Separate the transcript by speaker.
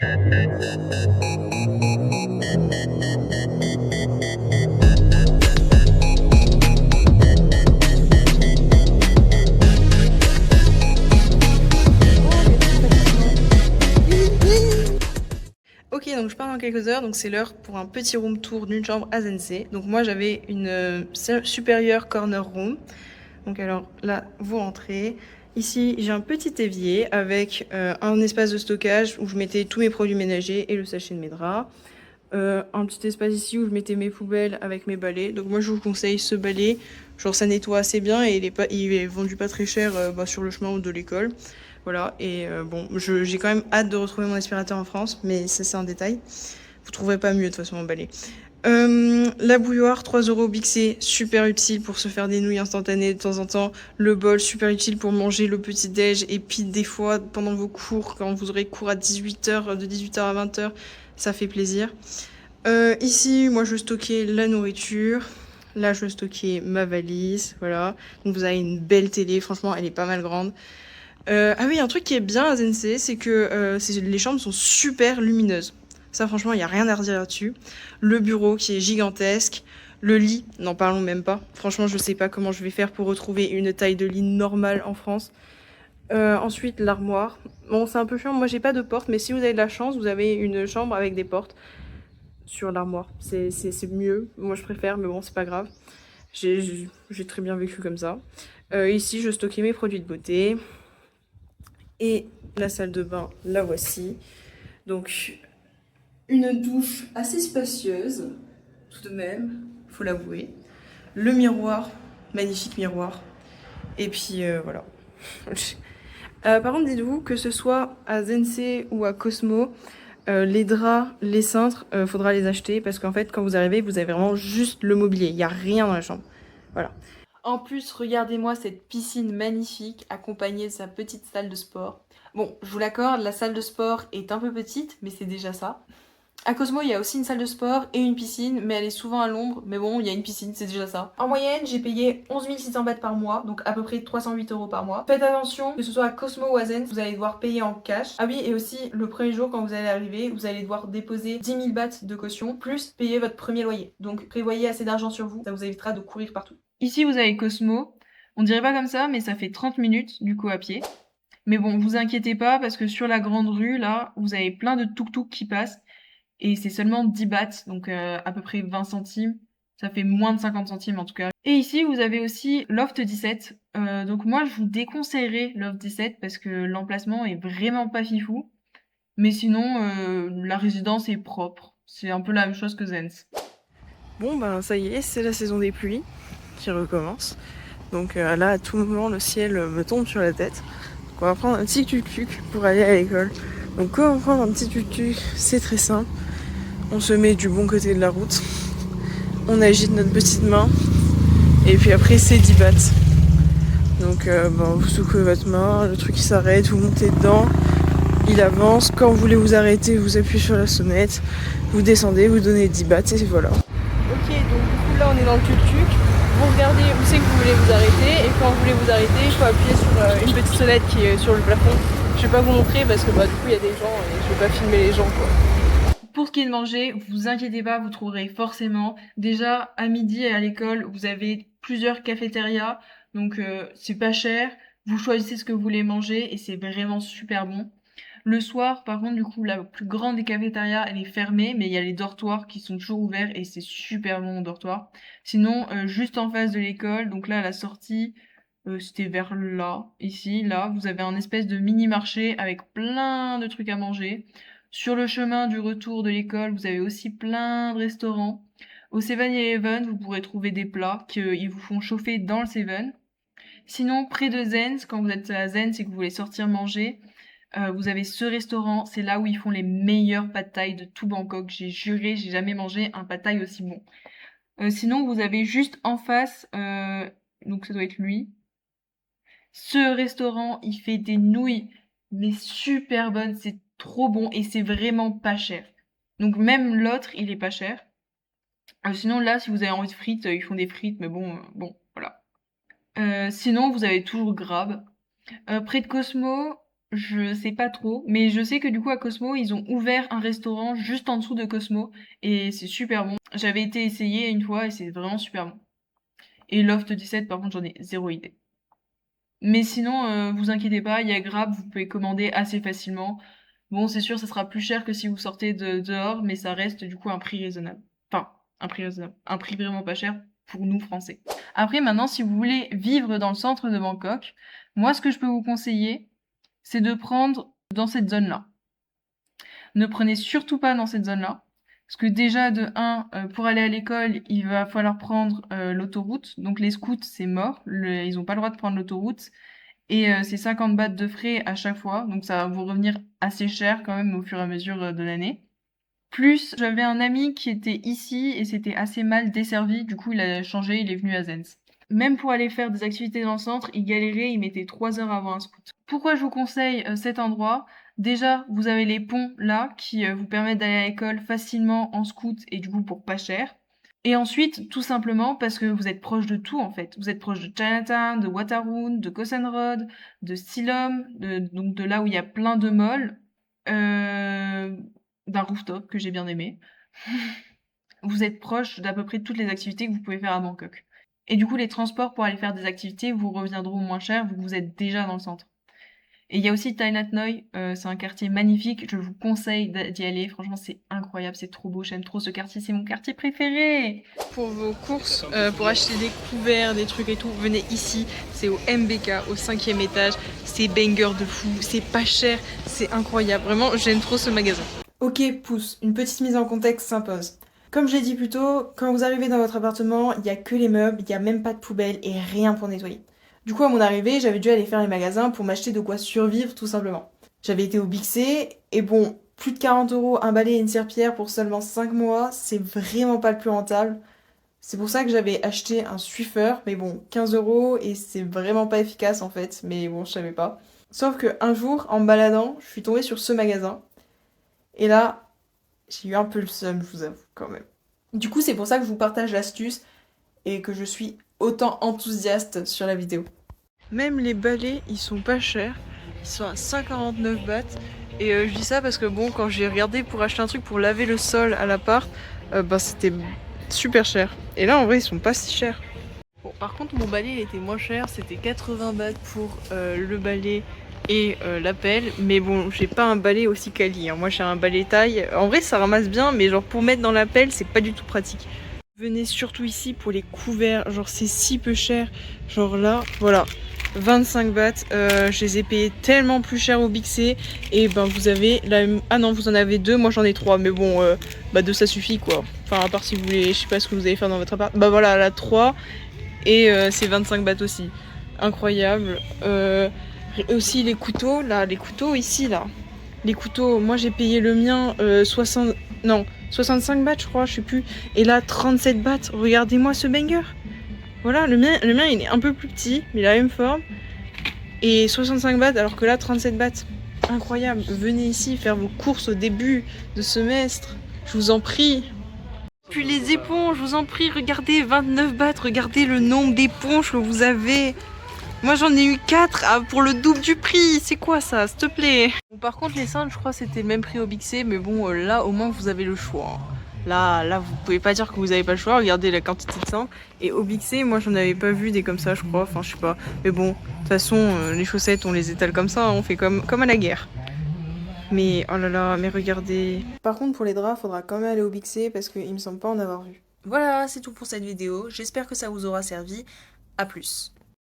Speaker 1: Ok, donc je pars dans quelques heures, donc c'est l'heure pour un petit room tour d'une chambre à Zensei. Donc moi j'avais une supérieure corner room. Donc alors là, vous rentrez. Ici, j'ai un petit évier avec un espace de stockage où je mettais tous mes produits ménagers et le sachet de mes draps. Un petit espace ici où je mettais mes poubelles avec mes balais. Donc moi je vous conseille ce balai. Genre ça nettoie assez bien et il est vendu pas très cher sur le chemin de l'école. Voilà, et bon, j'ai quand même hâte de retrouver mon aspirateur en France, mais ça c'est un détail. Vous trouverez pas mieux de toute façon en balai. La bouilloire, 3 € Bixé, super utile pour se faire des nouilles instantanées de temps en temps. Le bol, super utile pour manger le petit déj. Et puis des fois, pendant vos cours, quand vous aurez cours à 18h, de 18h à 20h, ça fait plaisir. Ici, moi, je stockais la nourriture. Là, je stockais ma valise, voilà. Donc vous avez une belle télé, franchement, elle est pas mal grande. Ah oui, un truc qui est bien à Zensei, c'est que les chambres sont super lumineuses. Ça, franchement, il n'y a rien à redire là-dessus. Le bureau qui est gigantesque. Le lit, n'en parlons même pas. Franchement, je sais pas comment je vais faire pour retrouver une taille de lit normale en France. Ensuite, l'armoire. Bon, c'est un peu chiant. Moi, j'ai pas de porte, mais si vous avez de la chance, vous avez une chambre avec des portes sur l'armoire. C'est mieux. Moi, je préfère, mais bon, c'est pas grave. J'ai très bien vécu comme ça. Ici, je stockais mes produits de beauté. Et la salle de bain, la voici. Donc, une douche assez spacieuse, tout de même, faut l'avouer. Le miroir, magnifique miroir. Et puis voilà. Par contre, dites-vous que ce soit à Zensei ou à Cosmo, les draps, les cintres, faudra les acheter parce qu'en fait, quand vous arrivez, vous avez vraiment juste le mobilier. Il n'y a rien dans la chambre. Voilà. En plus, regardez-moi cette piscine magnifique accompagnée de sa petite salle de sport. Bon, je vous l'accorde, la salle de sport est un peu petite, mais c'est déjà ça. À Cosmo, il y a aussi une salle de sport et une piscine, mais elle est souvent à l'ombre. Mais bon, il y a une piscine, c'est déjà ça. En moyenne, j'ai payé 11 600 bahts par mois, donc à peu près 308 € par mois. Faites attention, que ce soit à Cosmo ou à Zen, vous allez devoir payer en cash. Ah oui, et aussi, le premier jour, quand vous allez arriver, vous allez devoir déposer 10 000 bahts de caution, plus payer votre premier loyer. Donc prévoyez assez d'argent sur vous, ça vous évitera de courir partout. Ici, vous avez Cosmo. On dirait pas comme ça, mais ça fait 30 minutes, du coup, à pied. Mais bon, vous inquiétez pas, parce que sur la grande rue, là, vous avez plein de tuk-tuk qui passent. Et c'est seulement 10 bahts, donc à peu près 20 centimes. Ça fait moins de 50 centimes en tout cas. Et ici, vous avez aussi Loft 17. Donc moi, je vous déconseillerais Loft 17 parce que l'emplacement est vraiment pas fifou. Mais sinon, la résidence est propre. C'est un peu la même chose que Zens. Bon, ben ça y est, c'est la saison des pluies qui recommence. Donc là, à tout moment, le ciel me tombe sur la tête. Donc on va prendre un petit tuk-tuk pour aller à l'école. Donc comment prendre un petit tuk-tuk, c'est très simple. On se met du bon côté de la route, on agite notre petite main, et puis après c'est 10 bahts. Donc vous secouez votre main, le truc il s'arrête, vous montez dedans, il avance, quand vous voulez vous arrêter, vous appuyez sur la sonnette, vous descendez, vous donnez 10 bahts et voilà. Ok, donc du coup là on est dans le tuk-tuk, vous regardez où c'est que vous voulez vous arrêter, et quand vous voulez vous arrêter, il faut appuyer sur une petite sonnette qui est sur le plafond. Je vais pas vous montrer parce que du coup il y a des gens et je vais pas filmer les gens quoi. Pour ce qui est de manger, vous inquiétez pas, vous trouverez forcément. Déjà, à midi à l'école, vous avez plusieurs cafétérias, donc c'est pas cher. Vous choisissez ce que vous voulez manger et c'est vraiment super bon. Le soir, par contre, du coup, la plus grande des cafétérias, elle est fermée, mais il y a les dortoirs qui sont toujours ouverts et c'est super bon au dortoir. Sinon, juste en face de l'école, donc là, à la sortie, c'était vers là, ici, là, vous avez un espèce de mini-marché avec plein de trucs à manger. Sur le chemin du retour de l'école, vous avez aussi plein de restaurants. Au 7-Eleven, vous pourrez trouver des plats qu'ils vous font chauffer dans le 7. Sinon, près de Zen's, quand vous êtes à Zen's et que vous voulez sortir manger, vous avez ce restaurant, c'est là où ils font les meilleurs pad thai de tout Bangkok. J'ai juré, j'ai jamais mangé un pad thai aussi bon. Sinon, vous avez juste en face, donc ça doit être lui. Ce restaurant, il fait des nouilles, mais super bonnes, c'est trop bon et c'est vraiment pas cher. Donc même l'autre, il est pas cher. Sinon là, si vous avez envie de frites, ils font des frites, mais bon, voilà. Sinon, vous avez toujours Grab. Près de Cosmo,
Speaker 2: Je sais pas trop, mais je sais que du coup à Cosmo, ils ont ouvert un restaurant juste en dessous de Cosmo et c'est super bon. J'avais été essayer une fois et c'est vraiment super bon. Et Loft 17, par contre, j'en ai zéro idée. Mais sinon, vous inquiétez pas, il y a Grab, vous pouvez commander assez facilement. Bon, c'est sûr, ça sera plus cher que si vous sortez de dehors, mais ça reste du coup un prix raisonnable. Enfin, un prix raisonnable. Un prix vraiment pas cher pour nous, Français. Après, maintenant, si vous voulez vivre dans le centre de Bangkok, moi, ce que je peux vous conseiller, c'est de prendre dans cette zone-là. Ne prenez surtout pas dans cette zone-là. Parce que déjà, de 1, pour aller à l'école, il va falloir prendre l'autoroute. Donc les scouts, c'est mort. Ils n'ont pas le droit de prendre l'autoroute. Et c'est 50 bahts de frais à chaque fois. Donc ça va vous revenir assez cher quand même au fur et à mesure de l'année. Plus, j'avais un ami qui était ici et c'était assez mal desservi. Du coup, il a changé, il est venu à Zens. Même pour aller faire des activités dans le centre, il galérait, il mettait 3 heures avant un scoot. Pourquoi je vous conseille cet endroit? Déjà, vous avez les ponts là qui vous permettent d'aller à l'école facilement en scoot et du coup pour pas cher. Et ensuite, tout simplement parce que vous êtes proche de tout en fait. Vous êtes proche de Chinatown, de Wataroon, de Khao San Road, de Silom, donc de là où il y a plein de malls, d'un rooftop que j'ai bien aimé. Vous êtes proche d'à peu près toutes les activités que vous pouvez faire à Bangkok. Et du coup, les transports pour aller faire des activités vous reviendront moins cher vu que vous êtes déjà dans le centre. Et il y a aussi Thai Nhat Noi, c'est un quartier magnifique, je vous conseille d'y aller, franchement c'est incroyable, c'est trop beau, j'aime trop ce quartier, c'est mon quartier préféré.
Speaker 1: Pour vos courses, pour acheter des couverts, des trucs et tout, venez ici, c'est au MBK, au 5e étage, c'est banger de fou, c'est pas cher, c'est incroyable, vraiment j'aime trop ce magasin. Ok, pouce, une petite mise en contexte s'impose. Comme je l'ai dit plus tôt, quand vous arrivez dans votre appartement, il n'y a que les meubles, il n'y a même pas de poubelle et rien pour nettoyer. Du coup, à mon arrivée, j'avais dû aller faire les magasins pour m'acheter de quoi survivre tout simplement. J'avais été au Big C, et bon, plus de 40 € un balai et une serpillière pour seulement 5 mois, c'est vraiment pas le plus rentable. C'est pour ça que j'avais acheté un Swiffer, mais bon, 15 € et c'est vraiment pas efficace en fait, mais bon, je savais pas. Sauf que un jour, en me baladant, je suis tombée sur ce magasin, et là, j'ai eu un peu le seum, je vous avoue, quand même. Du coup, c'est pour ça que je vous partage l'astuce et que je suis autant enthousiaste sur la vidéo. Même les balais, ils sont pas chers. Ils sont à 149 bahts. Et je dis ça parce que bon, quand j'ai regardé pour acheter un truc pour laver le sol à l'appart, bah c'était super cher. Et là, en vrai, ils sont pas si chers. Bon, par contre, mon balai, il était moins cher. C'était 80 bahts pour le balai et la pelle. Mais bon, j'ai pas un balai aussi quali, hein. Moi, j'ai un balai taille. En vrai, ça ramasse bien, mais genre pour mettre dans la pelle, c'est pas du tout pratique. Venez surtout ici pour les couverts. Genre, c'est si peu cher. Genre là, voilà. 25 bahts, je les ai payés tellement plus cher au Big C. Et ben vous avez la... Ah non, vous en avez 2, moi j'en ai 3. Mais bon, bah 2 ça suffit quoi. Enfin, à part si vous voulez, je sais pas ce que vous allez faire dans votre appart. Bah voilà, la 3. Et c'est 25 bahts aussi. Incroyable. Aussi les couteaux, là, les couteaux ici, là. Les couteaux, moi j'ai payé le mien 60... Non, 65 bahts je crois, je sais plus. Et là, 37 bahts. Regardez-moi ce banger. Voilà, le mien il est un peu plus petit, mais la même forme. Et 65 bahts, alors que là 37 bahts. Incroyable, venez ici faire vos courses au début de semestre. Je vous en prie. Puis les éponges, je vous en prie, regardez, 29 bahts, regardez le nombre d'éponges que vous avez. Moi j'en ai eu 4 pour le double du prix, c'est quoi ça, s'il te plaît. Bon, par contre les cendres, je crois que c'était le même prix au Big C, mais bon là au moins vous avez le choix. Là, vous pouvez pas dire que vous avez pas le choix, regardez la quantité de sang. Et au Big C, moi j'en avais pas vu des comme ça, je crois, enfin je sais pas. Mais bon, de toute façon, les chaussettes, on les étale comme ça, hein, on fait comme à la guerre. Mais oh là là, mais regardez. Par contre, pour les draps, faudra quand même aller au Big C parce qu'il me semble pas en avoir vu. Voilà, c'est tout pour cette vidéo. J'espère que ça vous aura servi. À plus.